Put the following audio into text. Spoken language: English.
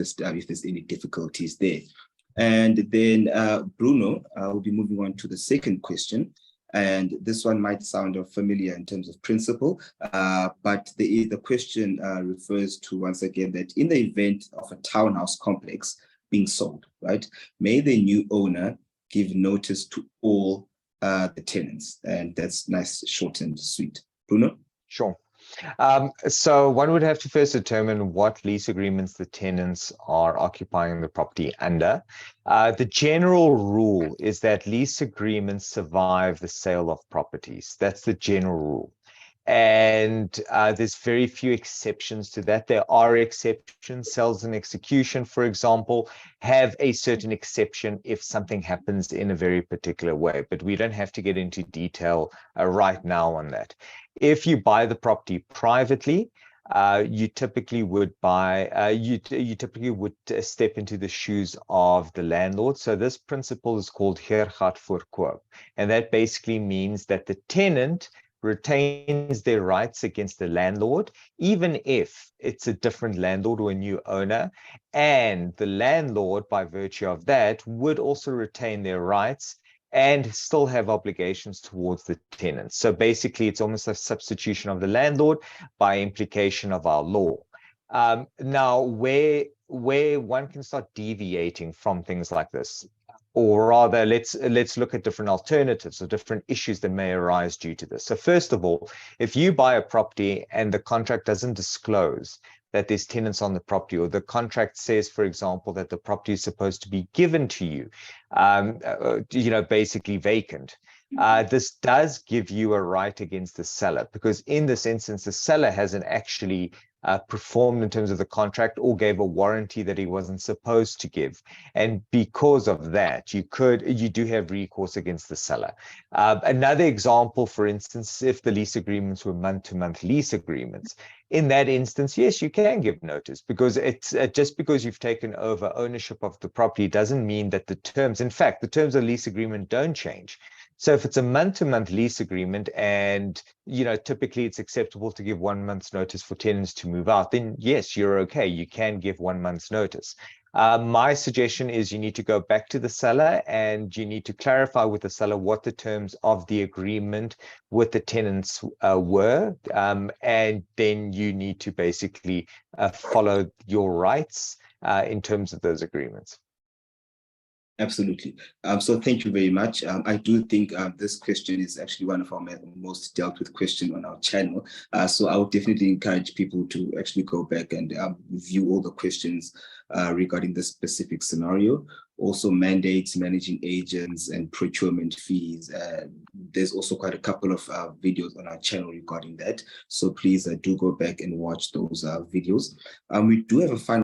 if there's any difficulties there. And then Bruno will be moving on to the second question. And this one might sound familiar in terms of principle, but the question refers to, once again, that in the event of a townhouse complex being sold, right, may the new owner give notice to all the tenants? And that's nice, short and sweet. Bruno? Sure. So one would have to first determine what lease agreements the tenants are occupying the property under. The general rule is that lease agreements survive the sale of properties. That's the general rule. And there's very few exceptions to that. There are exceptions. Sales and execution, for example, have a certain exception if something happens in a very particular way, but we don't have to get into detail right now on that. If you buy the property privately, you typically would step into the shoes of the landlord. So this principle is called Huur Gaat Voor Koop, and that basically means that the tenant retains their rights against the landlord, even if it's a different landlord or a new owner, and the landlord, by virtue of that, would also retain their rights and still have obligations towards the tenants. So basically, it's almost a substitution of the landlord by implication of our law. Now, where one can start deviating from things like this, or rather, let's look at different alternatives or different issues that may arise due to this. So first of all, if you buy a property and the contract doesn't disclose that there's tenants on the property, or the contract says, for example, that the property is supposed to be given to you, basically vacant, this does give you a right against the seller, because in this instance, the seller hasn't actually performed in terms of the contract or gave a warranty that he wasn't supposed to give. And because of that, you do have recourse against the seller. Another example, for instance, if the lease agreements were month-to-month lease agreements, in that instance, yes, you can give notice, because it's just because you've taken over ownership of the property doesn't mean that the terms, in fact, the terms of the lease agreement don't change. So if it's a month-to-month lease agreement and, typically it's acceptable to give 1 month's notice for tenants to move out, then yes, you're okay. You can give 1 month's notice. My suggestion is you need to go back to the seller and you need to clarify with the seller what the terms of the agreement with the tenants were. And then you need to basically follow your rights in terms of those agreements. Absolutely. So thank you very much. I do think this question is actually one of our most dealt with questions on our channel. So I would definitely encourage people to actually go back and view all the questions regarding this specific scenario. Also mandates, managing agents, and procurement fees. There's also quite a couple of videos on our channel regarding that. So please do go back and watch those videos. We do have a final